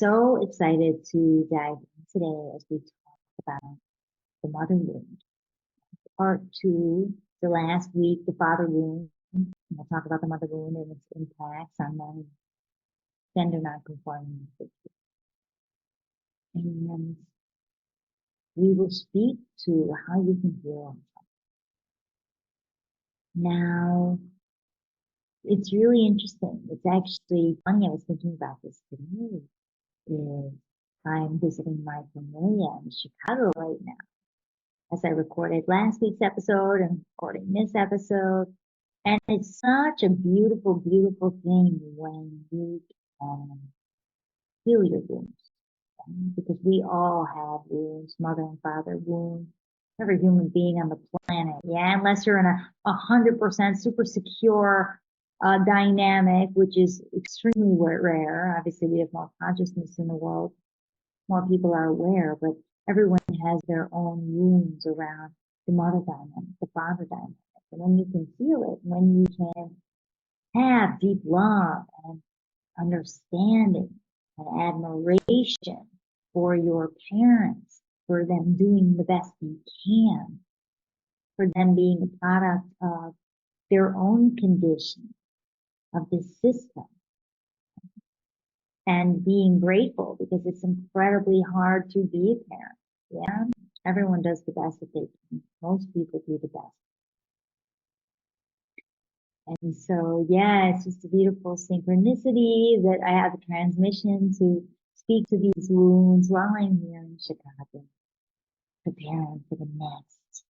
so excited to dive in today as we talk about the mother wound. Part two, the last week, the father wound. We'll talk about the mother wound and its impacts on men, gender nonconforming. And we will speak to how you can heal. Now, it's really interesting. It's actually funny. I was thinking about this today. I'm visiting my familia in Chicago right now. As I recorded last week's episode and recording this episode. And it's such a beautiful, beautiful thing when you can heal your wounds. Because we all have wounds, mother and father wounds, every human being on the planet. Yeah, unless you're in a 100% super secure dynamic, which is extremely rare. Obviously, we have more consciousness in the world. More people are aware, but everyone has their own wounds around the mother dynamic, the father dynamic. And when you can feel it, when you can have deep love and understanding and admiration for your parents, for them doing the best they can, for them being a product of their own condition, of this system, and being grateful because it's incredibly hard to be a parent. Yeah, everyone does the best that they can. Most people do the best. And so, yeah, it's just a beautiful synchronicity that I have a transmission to speak to these wounds while I'm here in Chicago, preparing for the next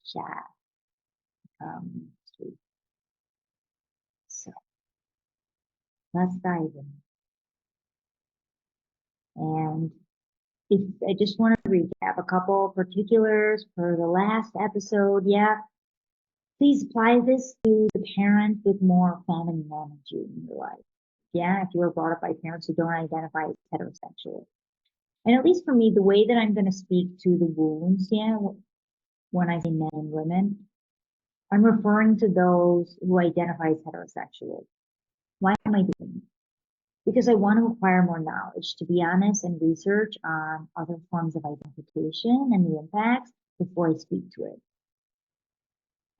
chat. So let's dive in. And I just want to recap a couple of particulars for the last episode. Yeah, please apply this to the parents with more feminine energy in your life. Yeah, if you were brought up by parents who don't identify as heterosexual. And at least for me, the way that I'm going to speak to the wounds, yeah, when I say men and women, I'm referring to those who identify as heterosexual. Why am I doing this? Because I want to acquire more knowledge, to be honest, and research on other forms of identification and the impacts before I speak to it.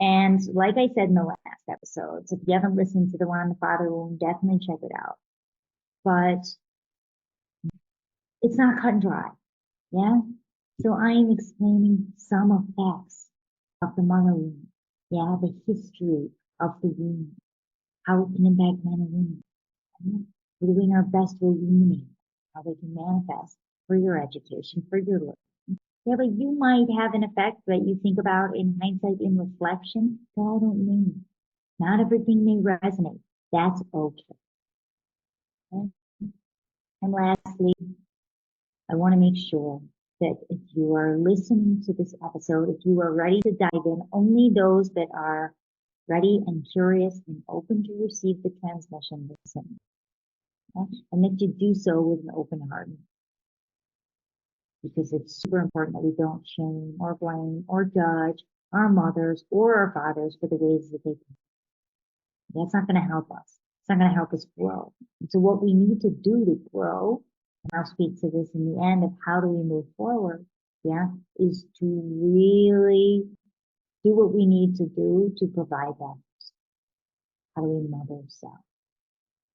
And like I said in the last episodes, if you haven't listened to the one on the father wound, definitely check it out. But it's not cut and dry. Yeah. So I am explaining some effects of the mother wound. Yeah. The history of the wound, how it can impact men and women. We're doing our best to illuminate how they can manifest for your education, for your learning. Yeah, but you might have an effect that you think about in hindsight, in reflection, that I don't mean. Not everything may resonate. That's okay. And lastly, I want to make sure that if you are listening to this episode, if you are ready to dive in, only those that are ready and curious and open to receive the transmission listen. Okay? And that you do so with an open heart. Because it's super important that we don't shame or blame or judge our mothers or our fathers for the ways that they can. That's not going to help us. It's not going to help us grow. And so what we need to do to grow, and I'll speak to this in the end of how do we move forward, yeah, is to really do what we need to do to provide that. How do we mother self?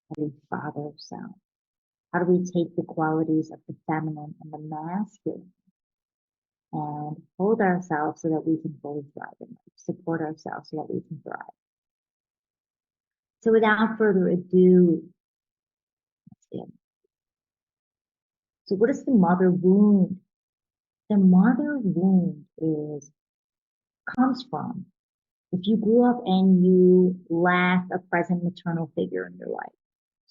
How do we father self? How do we take the qualities of the feminine and the masculine and hold ourselves so that we can fully thrive in life, support ourselves so that we can thrive. So without further ado, let's begin. So what is the mother wound? The mother wound comes from if you grew up and you lacked a present maternal figure in your life.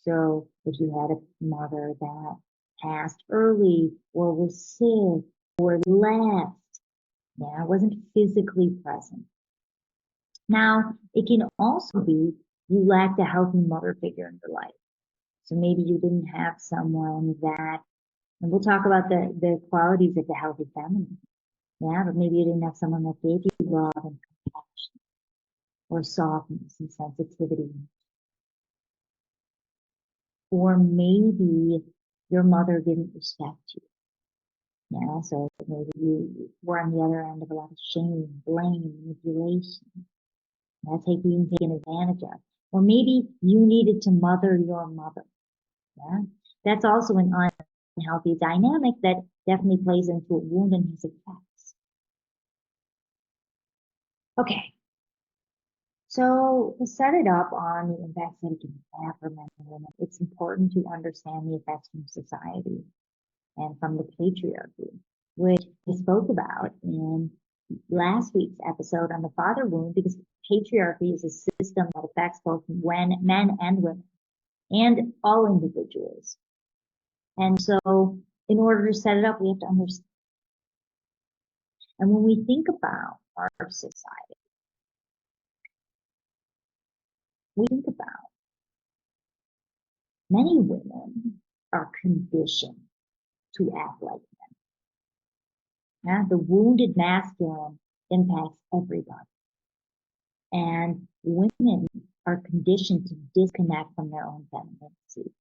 So if you had a mother that passed early or was sick or left, yeah, wasn't physically present. Now, it can also be you lacked a healthy mother figure in your life. So maybe you didn't have someone that, and we'll talk about the qualities of the healthy feminine. Yeah, but maybe you didn't have someone that gave you love and compassion or softness and sensitivity. Or maybe your mother didn't respect you. Yeah, so maybe you were on the other end of a lot of shame, blame, manipulation. That's being taken advantage of. Or maybe you needed to mother your mother. Yeah, that's also an unhealthy dynamic that definitely plays into a wound and his effects. Okay, so to set it up on the impacts that it can have for men and women, it's important to understand the effects from society and from the patriarchy, which we spoke about in last week's episode on the father wound, because patriarchy is a system that affects both men and women and all individuals. And so in order to set it up, we have to understand. And when we think about our society, we think about many women are conditioned to act like men. Yeah? The wounded masculine impacts everybody. And women are conditioned to disconnect from their own femininity.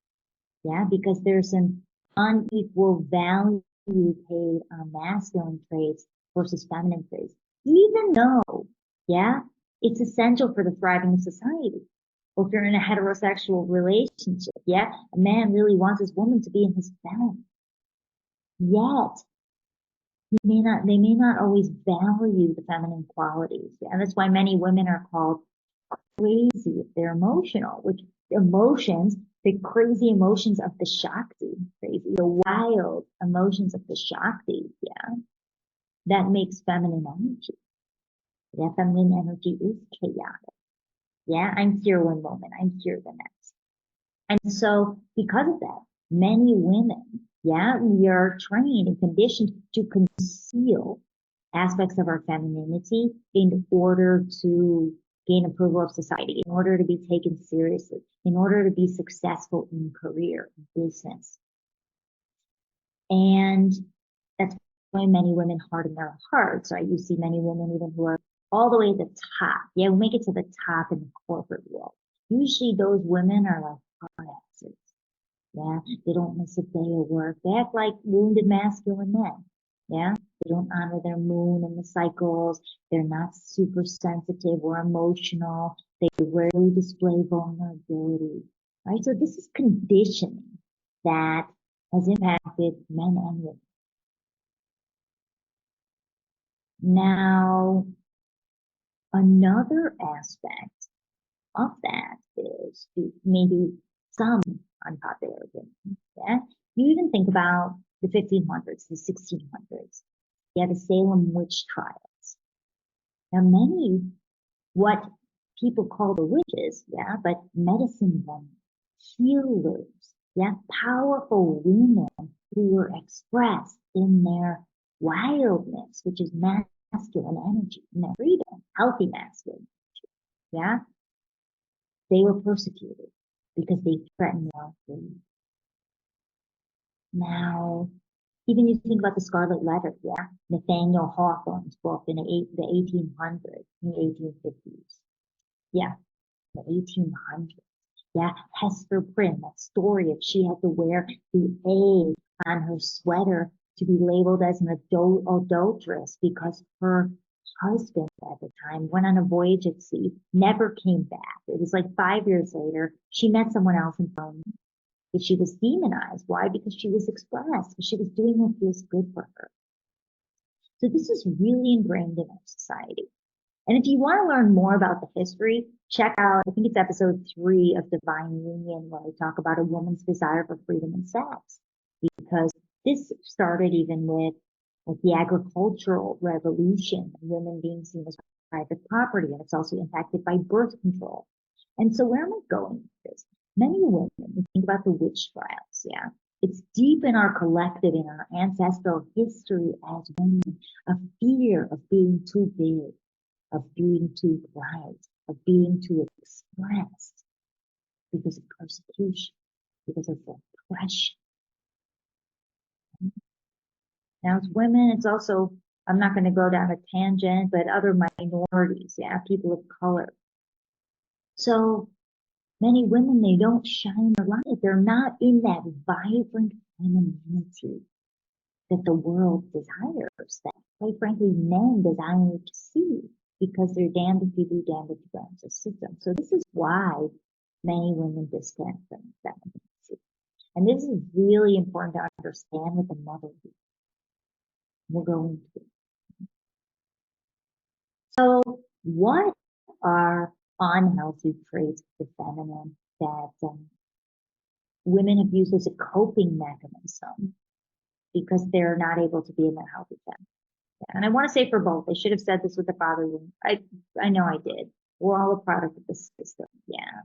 Yeah, because there's an unequal value paid on masculine traits versus feminine traits, even though, yeah, it's essential for the thriving of society. Or if you're in a heterosexual relationship, yeah, a man really wants his woman to be in his feminine. Yet, they may not always value the feminine qualities. And that's why many women are called crazy if they're emotional, which emotions, the crazy emotions of the Shakti, crazy, the wild emotions of the Shakti, yeah, that makes feminine energy. That feminine energy is chaotic. Yeah, I'm here one moment, I'm here the next. And so because of that, many women, yeah, we are trained and conditioned to conceal aspects of our femininity in order to gain approval of society, in order to be taken seriously, in order to be successful in career, business. And that's why many women harden their hearts, right? You see many women even who are all the way at the top. Yeah, we make it to the top in the corporate world. Usually those women are like hard asses. Yeah, they don't miss a day of work. They act like wounded masculine men. Yeah, they don't honor their moon and the cycles. They're not super sensitive or emotional. They rarely display vulnerability. Right? So this is conditioning that has impacted men and women. Now, another aspect of that is maybe some unpopular opinion. Yeah? You even think about the 1500s, the 1600s. Yeah, the Salem witch trials. Now, many what people call the witches, yeah, but medicine women, healers, yeah, powerful women who were expressed in their wildness, which is masculine energy, and their freedom, healthy masculine, yeah, they were persecuted because they threatened their freedom. Now, even you think about the Scarlet Letter, yeah, Nathaniel Hawthorne's book in the 1800s, in the 1850s, yeah, the 1800s. Yeah, Hester Prynne, that story of she had to wear the A on her sweater to be labeled as an adulteress because her husband at the time went on a voyage at sea, never came back. It was like 5 years later, she met someone else in Rome. But she was demonized. Why? Because she was expressed. She was doing what feels good for her. So this is really ingrained in our society. And if you want to learn more about the history, check out, I think it's episode 3 of Divine Union, where I talk about a woman's desire for freedom and sex. Because this started even with like the agricultural revolution, women being seen as private property, and it's also impacted by birth control. And so where am I going with this? Many women, you think about the witch trials, yeah. It's deep in our collective, in our ancestral history as women, a fear of being too big, of being too bright, of being too expressed because of persecution, because of oppression. Now, as women, it's also, I'm not going to go down a tangent, but other minorities, yeah, people of color. So Many women, they don't shine their light. They're not in that vibrant femininity that the world desires, that quite frankly men desire to see, because they're damned if you do, damned if you don't system. So this is why many women disconnect from femininity. And this is really important to understand with the motherhood. We'll go into it. So what are unhealthy traits of the feminine that women have used as a coping mechanism because they're not able to be in their healthy feminine? And I want to say for both, I should have said this with the father wound. I know I did. We're all a product of the system. Yeah.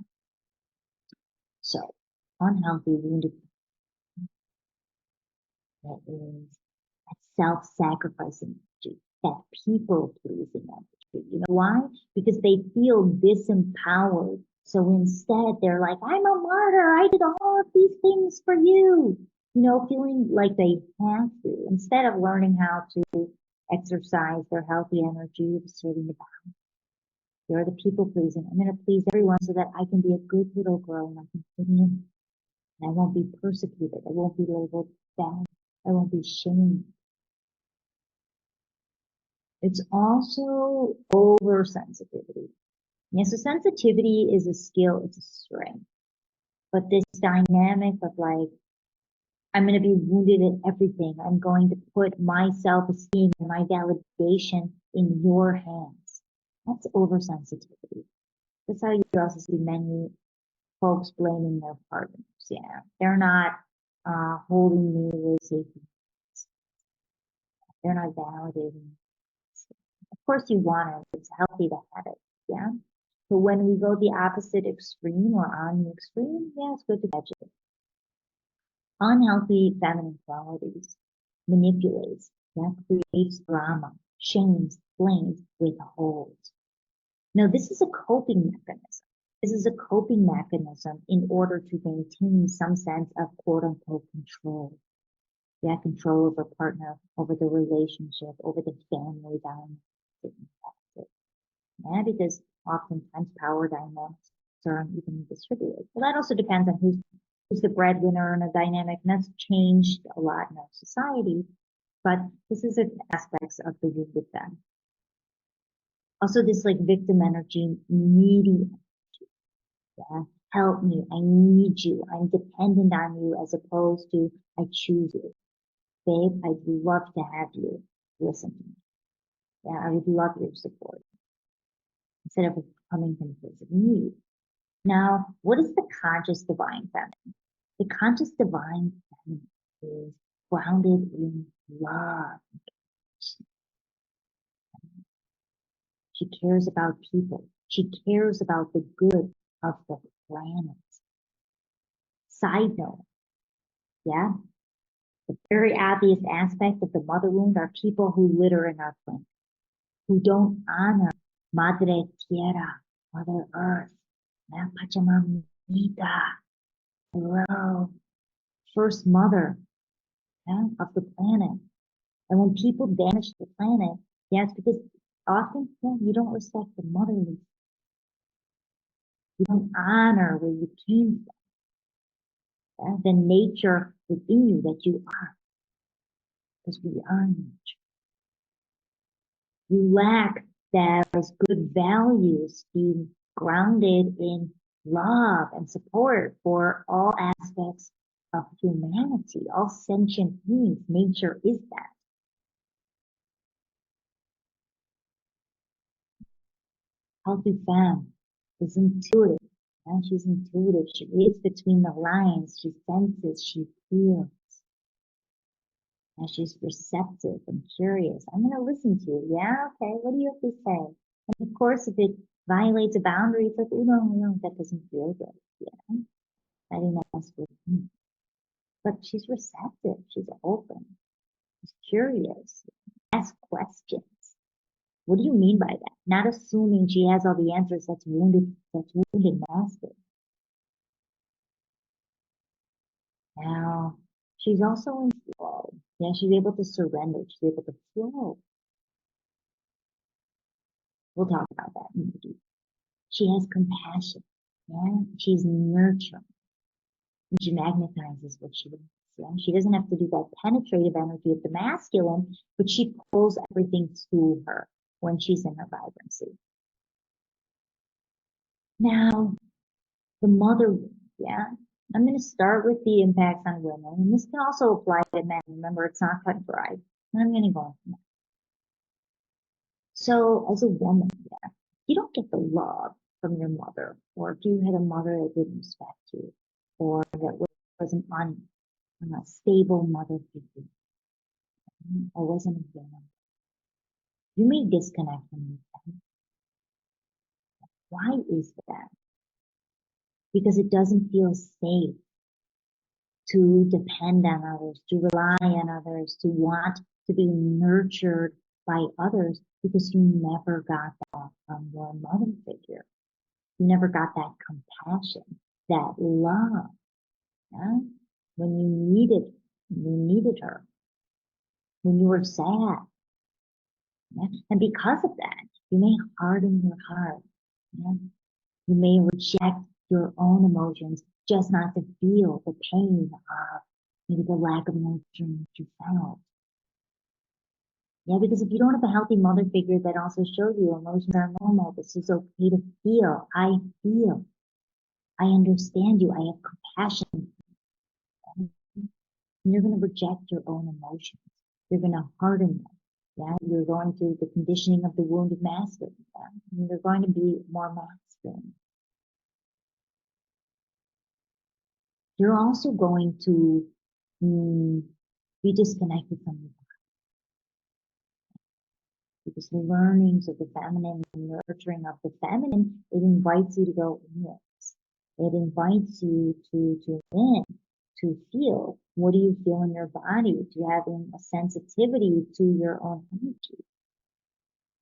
So unhealthy wounded, that is that self-sacrificing energy, that people-pleasing energy. You know why? Because they feel disempowered. So instead, they're like, I'm a martyr. I did all of these things for you. You know, feeling like they have to, instead of learning how to exercise their healthy energy of serving the body. They're the people-pleasing. I'm going to please everyone so that I can be a good little girl and I can fit in. And I won't be persecuted. I won't be labeled bad. I won't be shamed. It's also oversensitivity. Yes, so sensitivity is a skill, it's a strength. But this dynamic of like, I'm going to be wounded at everything. I'm going to put my self-esteem and my validation in your hands. That's oversensitivity. That's how you also see many folks blaming their partners. Yeah, they're not holding me with safety. They're not validating. Of course, you want it. It's healthy to have it. Yeah. But when we go the opposite extreme or on the extreme, yeah, it's good to catch it. Unhealthy feminine qualities manipulates, that creates drama, shames, blames, withholds. Now, this is a coping mechanism. This is a coping mechanism in order to maintain some sense of quote unquote control. Yeah, control over partner, over the relationship, over the family dynamics. Yeah, because oftentimes power dynamics are unevenly distributed. Well, that also depends on who's the breadwinner in a dynamic, and that's changed a lot in our society. But this is an aspects of the wounded femme. Also, this like victim energy, needy. Yeah, help me. I need you. I'm dependent on you, as opposed to I choose you. Babe, I'd love to have you. Listen to me. Yeah, I would love your support instead of coming from a place of need. Now, what is the conscious divine feminine? The conscious divine feminine is grounded in love. She cares about people. She cares about the good of the planet. Side note, yeah, the very obvious aspect of the mother wound are people who litter in our planet, who don't honor Madre Tierra, Mother Earth, La Pachamamita, hello, first mother, yeah, of the planet. And when people damage the planet, yes, because often yeah, you don't respect the motherly. You don't honor where you came from, yeah, the nature within you that you are, because we are nature. You lack those good values being grounded in love and support for all aspects of humanity, all sentient beings. Nature is that. Healthy femme is intuitive. And she's intuitive. She reads between the lines. She senses. She feels. And she's receptive and curious. I'm going to listen to you. Yeah, okay. What do you have to say? And of course, if it violates a boundary, it's like, oh no, that doesn't feel good. Yeah, I think that's with me. But she's receptive. She's open. She's curious. Ask questions. What do you mean by that? Not assuming she has all the answers. That's wounded master. Now, she's also in flow. Yeah, she's able to surrender. She's able to flow. We'll talk about that in the deep. She has compassion. Yeah, she's nurturing. And she magnetizes what she wants. Yeah, she doesn't have to do that penetrative energy of the masculine, but she pulls everything to her when she's in her vibrancy. Now, the mother wound, yeah. I'm going to start with the impacts on women, and this can also apply to men. Remember, it's not cut and dried. And I'm going to go on from that. So, as a woman, yeah, you don't get the love from your mother, or if you had a mother that didn't respect you, or that was an unstable mother figure, or wasn't a woman, you may disconnect from your family. Why is that? Because it doesn't feel safe to depend on others, to rely on others, to want to be nurtured by others because you never got that from your mother figure. You never got that compassion, that love. Yeah? When you needed her, when you were sad. Yeah? And because of that, you may harden your heart. Yeah? You may reject your own emotions just not to feel the pain of maybe the lack of nurturing that you felt. Yeah, because if you don't have a healthy mother figure that also shows you emotions are normal, this is okay to feel. I feel. I understand you. I have compassion. And you're going to reject your own emotions. You're going to harden them. Yeah, you're going through the conditioning of the wounded masculine. Yeah? And you're going to be more masculine. You're also going to be disconnected from your body because the learnings of the feminine and nurturing of the feminine, it invites you to go inwards. It invites you to tune in, to feel. What do you feel in your body? Do you have a sensitivity to your own energy?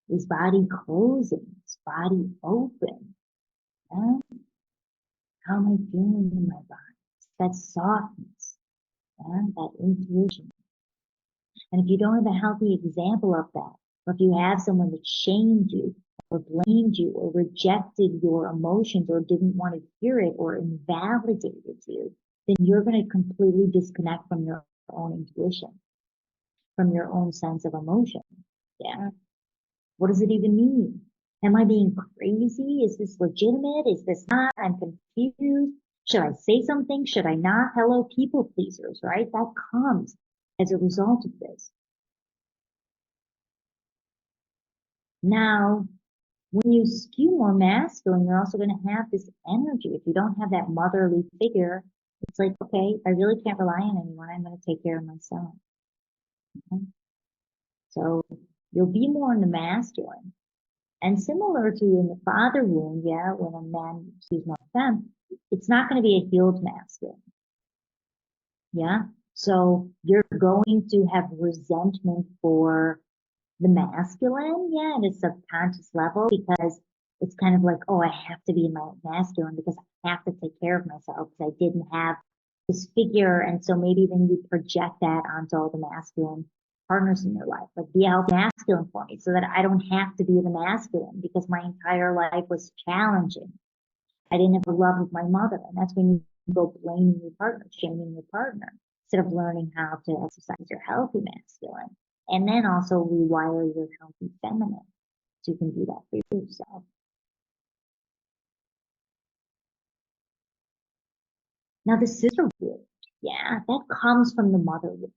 Is body closing? Is body open? Yeah? How am I feeling in my body? That softness, yeah? That intuition. And if you don't have a healthy example of that, or if you have someone that shamed you or blamed you or rejected your emotions or didn't want to hear it or invalidated you, then you're going to completely disconnect from your own intuition, from your own sense of emotion. Yeah. What does it even mean? Am I being crazy? Is this legitimate? Is this not? I'm confused. Should I say something? Should I not? Hello, people pleasers, right? That comes as a result of this. Now, when you skew more masculine, you're also going to have this energy. If you don't have that motherly figure, it's like, okay, I really can't rely on anyone. I'm going to take care of myself. Okay? So you'll be more in the masculine. And similar to in the father wound, yeah, when a man sees more femme, it's not going to be a healed masculine. Yeah. So you're going to have resentment for the masculine, yeah, at a subconscious level, because it's kind of like, oh, I have to be in my masculine because I have to take care of myself because I didn't have this figure. And so maybe then you project that onto all the masculine partners in your life, like be a healthy masculine for me so that I don't have to be the masculine because my entire life was challenging. I didn't have the love of my mother. And that's when you go blaming your partner, shaming your partner, instead of learning how to exercise your healthy masculine. And then also rewire your healthy feminine. So you can do that for yourself. Now the sister wound, yeah, that comes from the mother wound.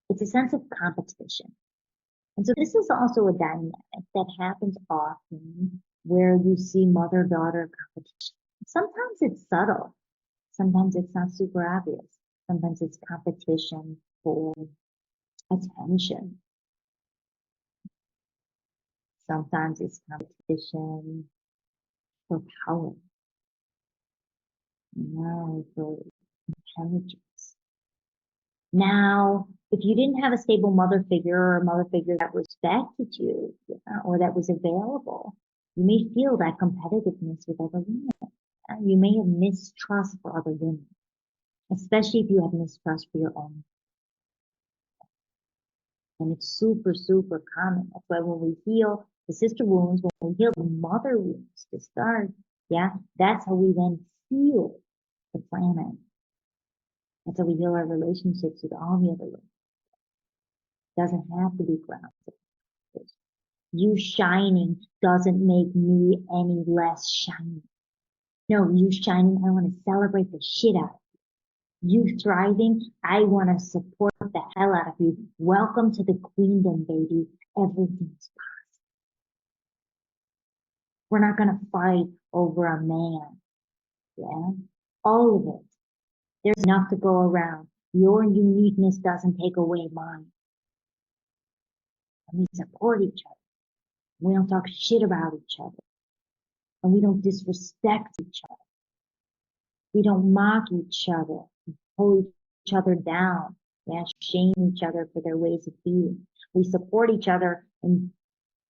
It's a sense of competition. And so this is also a dynamic that happens often where you see mother-daughter competition. Sometimes it's subtle. Sometimes it's not super obvious. Sometimes it's competition for attention. Sometimes it's competition for power, for intelligence. Now, if you didn't have a stable mother figure or a mother figure that respected you, or that was available, you may feel that competitiveness with other women. You may have mistrust for other women, especially if you have mistrust for your own. And it's super, super common. That's why when we heal the sister wounds, when we heal the mother wounds to start, Yeah, that's how we then heal the planet. That's how we heal our relationships with all the other women. Doesn't have to be grounded. You shining doesn't make me any less shiny. No, you shining, I want to celebrate the shit out of you. You thriving, I want to support the hell out of you. Welcome to the queendom, baby. Everything's possible. We're not going to fight over a man. Yeah, all of it. There's enough to go around. Your uniqueness doesn't take away mine. And we support each other. We don't talk shit about each other. And we don't disrespect each other. We don't mock each other, pull each other down, yeah, shame each other for their ways of being. We support each other and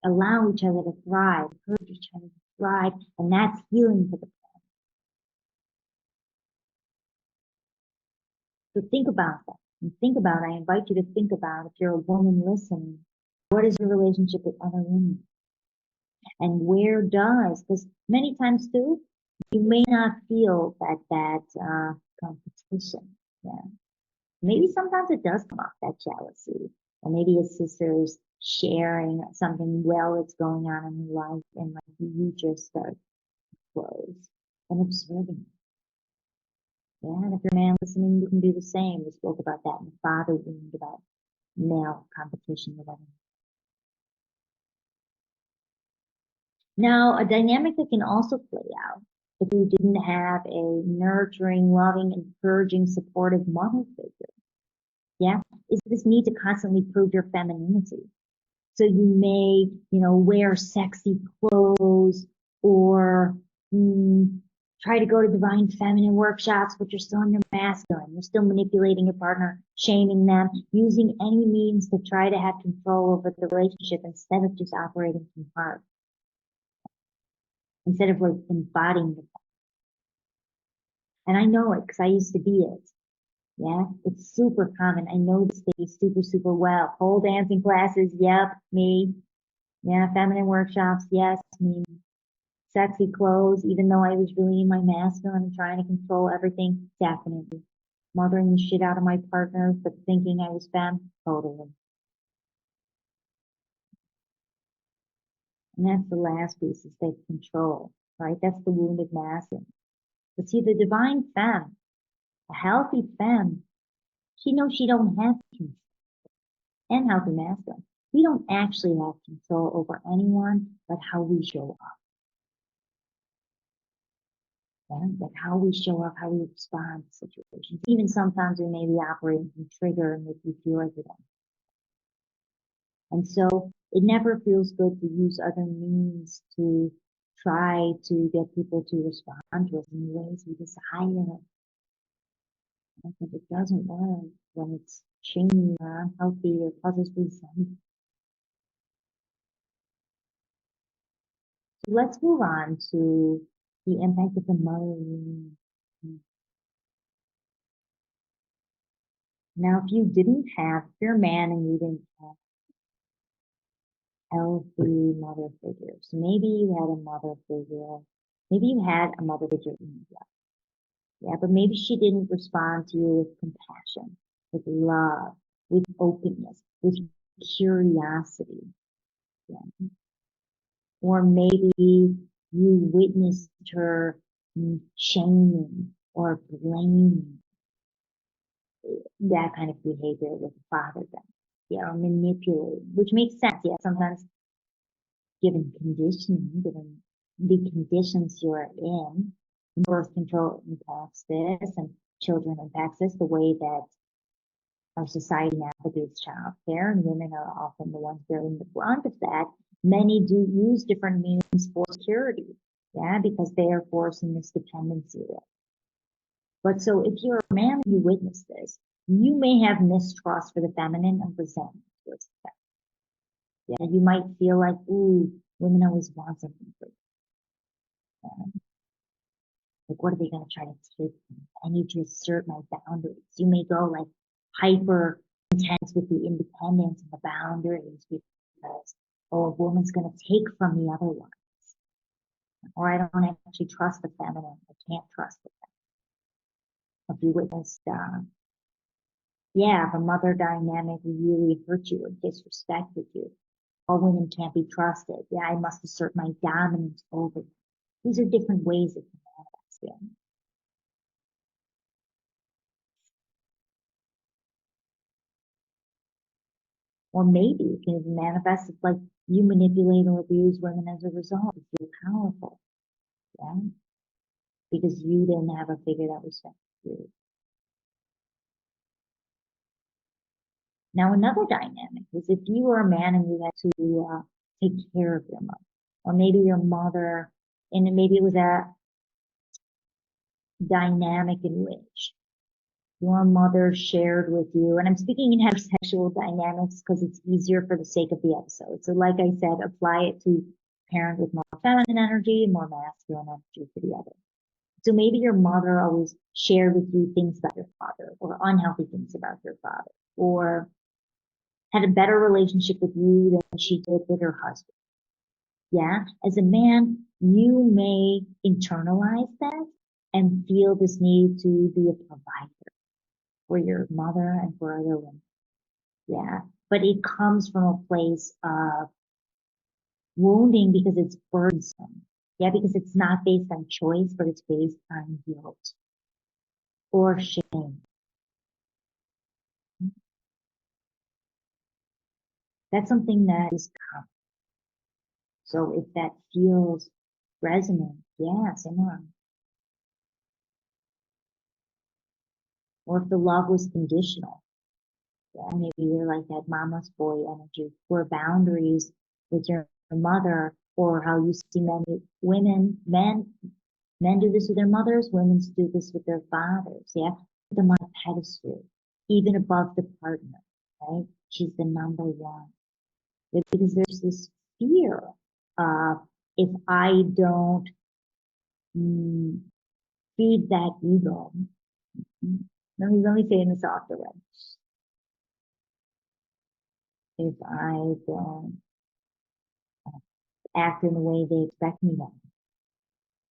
allow each other to thrive, encourage each other to thrive, and that's healing for the planet. So think about that. And think about, I invite you to think about, if you're a woman listening, what is your relationship with other women? And where does, because many times too, you may not feel that competition. Yeah. Maybe sometimes it does come off, that jealousy. Or maybe a sister's sharing something well that's going on in your life and like you just start close and observing. Yeah, and if you're a man listening, you can do the same. We spoke about that in the father wound about male competition with women. Now, a dynamic that can also play out if you didn't have a nurturing, loving, encouraging, supportive mother figure, yeah, is this need to constantly prove your femininity. So you may, wear sexy clothes or try to go to divine feminine workshops, but you're still in your masculine. You're still manipulating your partner, shaming them, using any means to try to have control over the relationship instead of just operating from heart. Instead of like embodying the. And I know it because I used to be it. Yeah, it's super common. I know the space super, super well. Pole dancing classes, yep, me. Yeah, feminine workshops, yes, me. Sexy clothes, even though I was really in my masculine and trying to control everything, definitely. Mothering the shit out of my partner, but thinking I was femme, totally. And that's the last piece, is that control, right? That's the wounded masculine. But see, the divine femme, a healthy femme, she knows she don't have control. And healthy masculine. We don't actually have control over anyone, but how we show up. Yeah? Like how we show up, how we respond to situations. Even sometimes we may be operating from trigger and make you feel like them. And so it never feels good to use other means to try to get people to respond to us in ways we desire. I think it doesn't work when it's shaming or unhealthy or causes resentment. So let's move on to the impact of the mother. Now, if you didn't have, if you're a man and you didn't have healthy mother figures, maybe you had a mother figure, maybe you had a mother figure in your life. Yeah, but maybe she didn't respond to you with compassion, with love, with openness, with curiosity. Yeah. Or maybe you witnessed her shaming or blaming, that kind of behavior with the father then. Yeah, or manipulating, which makes sense. Yeah, sometimes given conditioning, given the conditions you're in, birth control impacts this and children impacts this, the way that our society navigates child care, and women are often the ones bearing the brunt of that. Many do use different means for security, yeah, because they are forced in this dependency. But so if you're a man and you witness this, you may have mistrust for the feminine and resentment towards the feminine. Yeah, you might feel like, ooh, women always want something for you. Like, what are they going to try to take from me? I need to assert my boundaries. You may go like hyper intense with the independence and the boundaries because, oh, a woman's going to take from the other one. or I don't actually trust the feminine. I can't trust it. If you witnessed, yeah, if a mother dynamic really hurt you or disrespected you, all women can't be trusted. Yeah, I must assert my dominance over them. These are different ways of manifesting. Or maybe it can manifest as like you manipulate or abuse women as a result. You feel powerful, yeah, because you didn't have a figure that respected you. Now, another dynamic is if you were a man and you had to take care of your mother, or maybe your mother, and maybe it was a dynamic in which your mother shared with you, and I'm speaking in heterosexual dynamics because it's easier for the sake of the episode. So, like I said, apply it to parent with more feminine energy, more masculine energy for the other. So maybe your mother always shared with you things about your father, or unhealthy things about your father, or had a better relationship with you than she did with her husband. Yeah. As a man, you may internalize that and feel this need to be a provider for your mother and for other women. Yeah. But it comes from a place of wounding because it's burdensome. Yeah. Because it's not based on choice, but it's based on guilt or shame. That's something that is common. So if that feels resonant, yeah, similar. Or if the love was conditional, yeah, maybe you're like that mama's boy energy, where boundaries with your mother, or how you see men do this with their mothers, women do this with their fathers. Yeah, put them on a pedestal, even above the partner, right? She's the number one. Because there's this fear of if I don't mm, feed that ego. Let me say it in a softer way. If I don't act in the way they expect me to,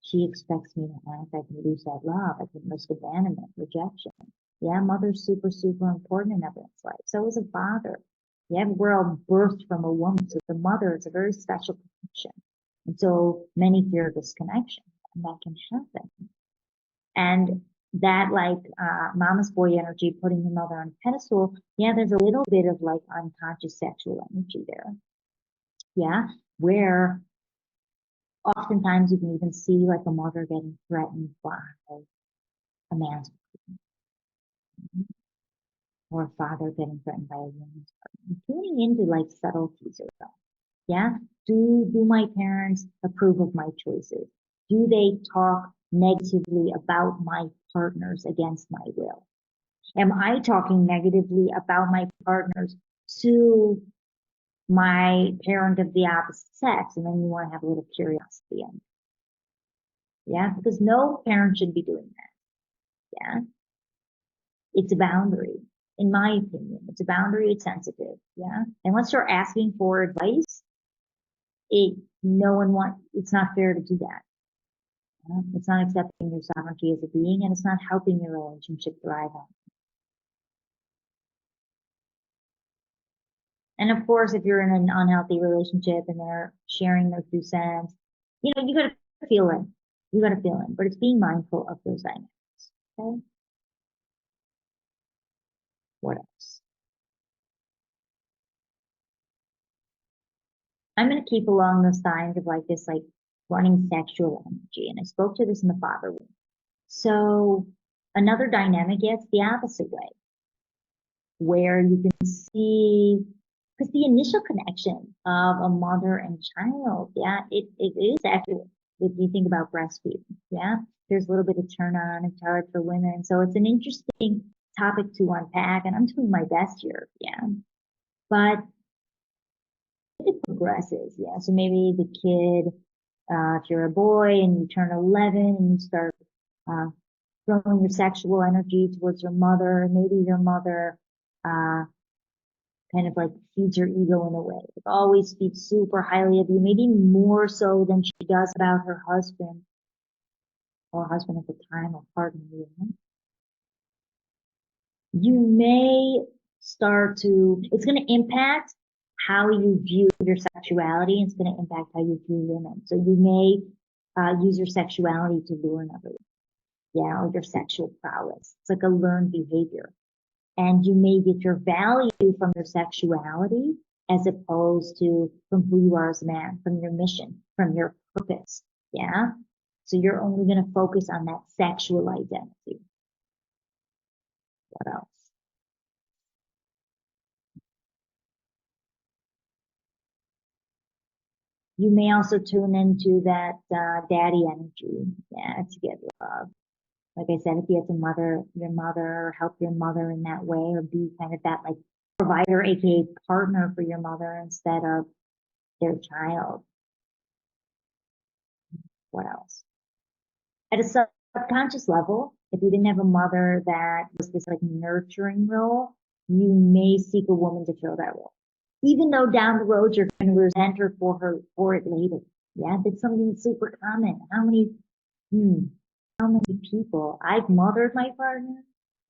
she expects me to act, I can lose that love. I can risk abandonment, rejection. Yeah, mother's super, super important in everyone's life. So is a father. Yeah, we're all birthed from a woman. So the mother is a very special connection. And so many fear this connection, and that can happen. And that like mama's boy energy, putting your mother on a pedestal, yeah, there's a little bit of like unconscious sexual energy there. Yeah, where oftentimes you can even see like a mother getting threatened by a man's partner, or a father getting threatened by a woman's partner. Tuning into like subtleties of that. Yeah. Do my parents approve of my choices? Do they talk negatively about my partners against my will? Am I talking negatively about my partners to my parent of the opposite sex? And then you want to have a little curiosity in. Yeah, because no parent should be doing that. Yeah, it's a boundary, in my opinion. It's a boundary. It's sensitive. Yeah, unless you're asking for advice, it no one want. It's not fair to do that. Yeah? It's not accepting your sovereignty as a being, and it's not helping your relationship thrive on. And of course, if you're in an unhealthy relationship and they're sharing their 2 cents, you got to feel it. You got to feel it. But it's being mindful of those dynamics. Okay. What else? I'm going to keep along those lines of like this, like running sexual energy. And I spoke to this in the father room. So another dynamic, yeah, it's the opposite way, where you can see, because the initial connection of a mother and child, yeah, it is actually, if you think about breastfeeding, yeah, there's a little bit of turn on and hard for women. So it's an interesting topic to unpack, and I'm doing my best here, yeah. But it progresses, yeah. So maybe the kid, if you're a boy and you turn 11 and you start uh, throwing your sexual energy towards your mother, maybe your mother uh, kind of like feeds your ego in a way. Like always speaks super highly of you, maybe more so than she does about her husband or husband at the time or partner. You may start to, it's going to impact how you view your sexuality. It's going to impact how you view women. So you may use your sexuality to lure another, yeah, or your sexual prowess. It's like a learned behavior. And you may get your value from your sexuality as opposed to from who you are as a man, from your mission, from your purpose. Yeah. So you're only going to focus on that sexual identity. What else? You may also tune into that daddy energy, yeah, to get love. Like I said, if you have to mother your mother or help your mother in that way, or be kind of that like provider, aka partner for your mother instead of their child. What else? At a subconscious level, if you didn't have a mother that was this like nurturing role, you may seek a woman to fill that role. Even though down the road you're going to resent her for it later. Yeah, that's something super common. Hmm, how many people I've mothered my partner,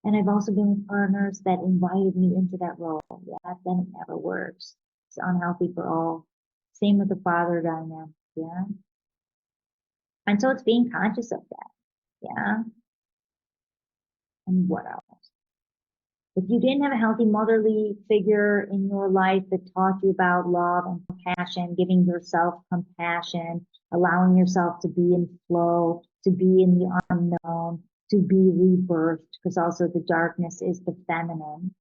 and I've also been with partners that invited me into that role. Yeah, then it never works. It's unhealthy for all. Same with the father dynamic. Yeah. And so it's being conscious of that. Yeah. And what else? If you didn't have a healthy motherly figure in your life that taught you about love and compassion, giving yourself compassion, allowing yourself to be in flow, to be in the unknown, to be rebirthed, because also the darkness is the feminine.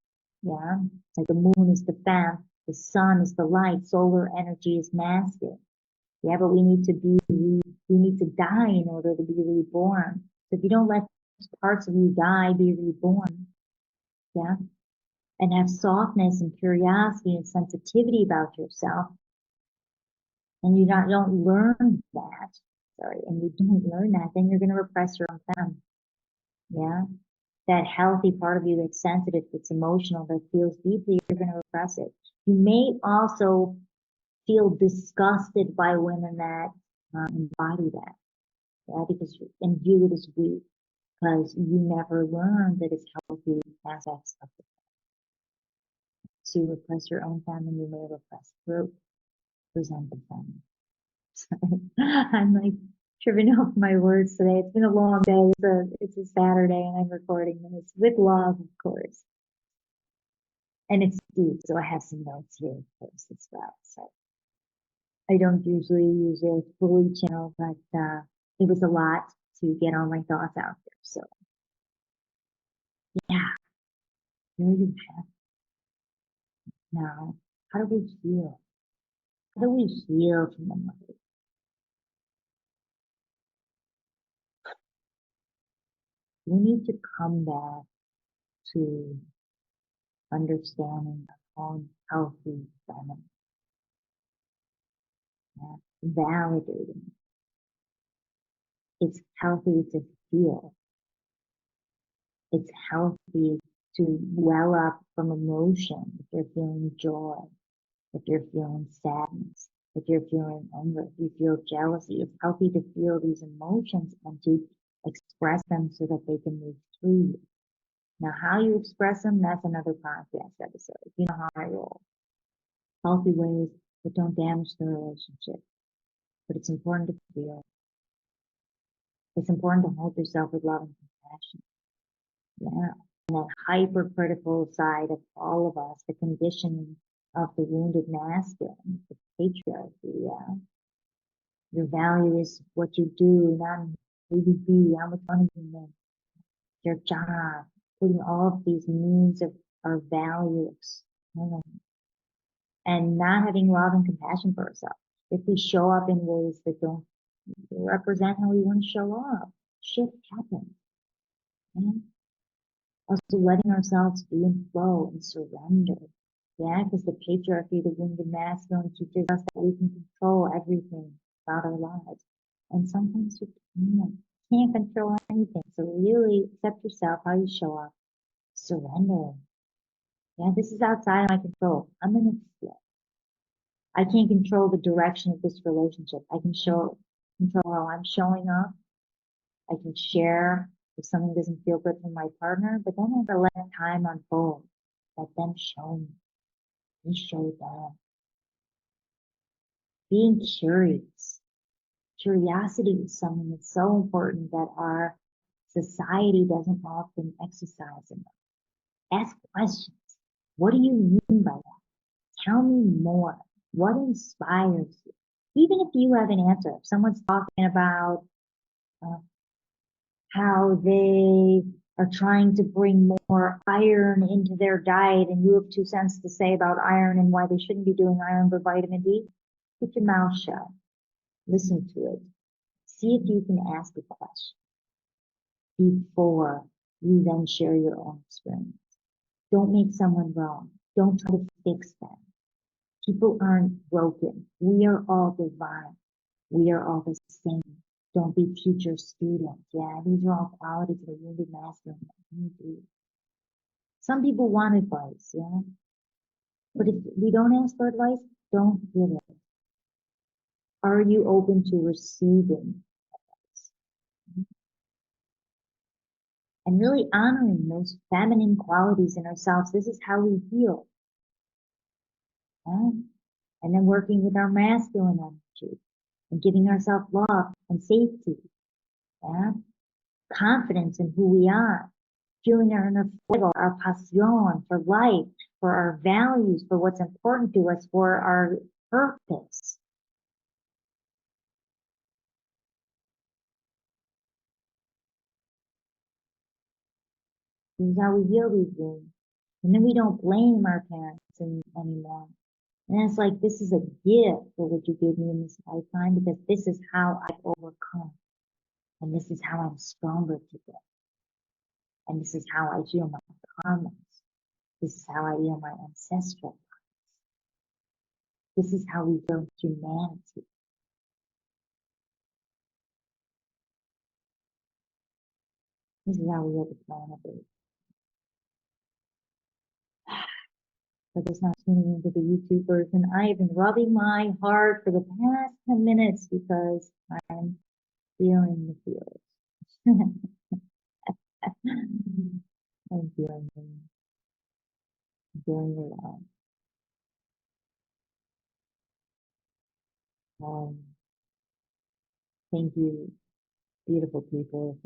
Yeah. Like the moon is the femme, the sun is the light, solar energy is masculine. Yeah, but we need to we need to die in order to be reborn. So if you don't let parts of you die, be reborn, yeah, and have softness and curiosity and sensitivity about yourself, and don't learn that, sorry, and you don't learn that, then you're going to repress your own femme, yeah. That healthy part of you that's sensitive, that's emotional, that feels deeply, you're going to repress it. You may also feel disgusted by women that embody that, yeah, because and view it as weak because you never learned that it's healthy aspects of it. To repress your own family, you may repress group, present the family. Sorry. I'm like tripping off my words today. It's been a long day. It's a Saturday and I'm recording this with love, of course. And it's deep, so I have some notes here, of course, as well. So I don't usually use a fully channel, but it was a lot to get all my thoughts out there. So yeah, there you have it. Now. How do we heal? How do we heal from the mother? We need to come back to understanding our own healthy feminine, yeah? Validating. It's healthy to feel. It's healthy to well up from emotion if you're feeling joy, if you're feeling sadness, if you're feeling anger, if you feel jealousy. It's healthy to feel these emotions and to express them so that they can move through you. Now, how you express them, that's another podcast episode. You know how I roll. Healthy ways that don't damage the relationship. But it's important to feel. It's important to hold yourself with love and compassion. Yeah. And that hypercritical side of all of us, the conditioning of the wounded masculine, the patriarchy, yeah. Your value is what you do, not who you be, how much money you make, your job, putting all of these means of our values, and not having love and compassion for ourselves. If we show up in ways that don't represent how we want to show up, shit happens. Yeah? Also letting ourselves be in flow and surrender. Yeah, because the patriarchy, the wounded masculine teaches us that we can control everything about our lives. And sometimes you can't control anything. So really accept yourself, how you show up, surrender. Yeah, this is outside of my control. I'm gonna flip. I can't control the direction of this relationship. I can control how I'm showing up. I can share if something doesn't feel good from my partner, but then I have to let time unfold. Let them show me. We show them. Being curious. Curiosity is something that's so important that our society doesn't often exercise enough. Ask questions. What do you mean by that? Tell me more. What inspires you? Even if you have an answer, if someone's talking about uh, how they are trying to bring more iron into their diet and you have 2 cents to say about iron and why they shouldn't be doing iron but vitamin D, keep your mouth shut. Listen to it. See if you can ask a question before you then share your own experience. Don't make someone wrong. Don't try to fix them. People aren't broken. We are all divine. We are all the same. Don't be teacher student. Yeah, these are all qualities that you need to master. Some people want advice, yeah. But if we don't ask for advice, don't give it. Are you open to receiving advice? And really honoring those feminine qualities in ourselves. This is how we heal. Yeah? And then working with our masculine energy and giving ourselves love and safety. Yeah? Confidence in who we are, feeling our inner fuego, our passion for life, for our values, for what's important to us, for our purpose. This is how we heal these wounds. And then we don't blame our parents anymore. And it's like, this is a gift for what you gave me in this lifetime because this is how I've overcome. And this is how I'm stronger today. And this is how I heal my karmas. This is how I heal my ancestral. This is how we build humanity. This is how we build the planet Earth. For those not tuning into the YouTube version, I have been rubbing my heart for the past 10 minutes because I'm feeling the feels. I'm feeling them. I'm feeling the love. Um, thank you, beautiful people, for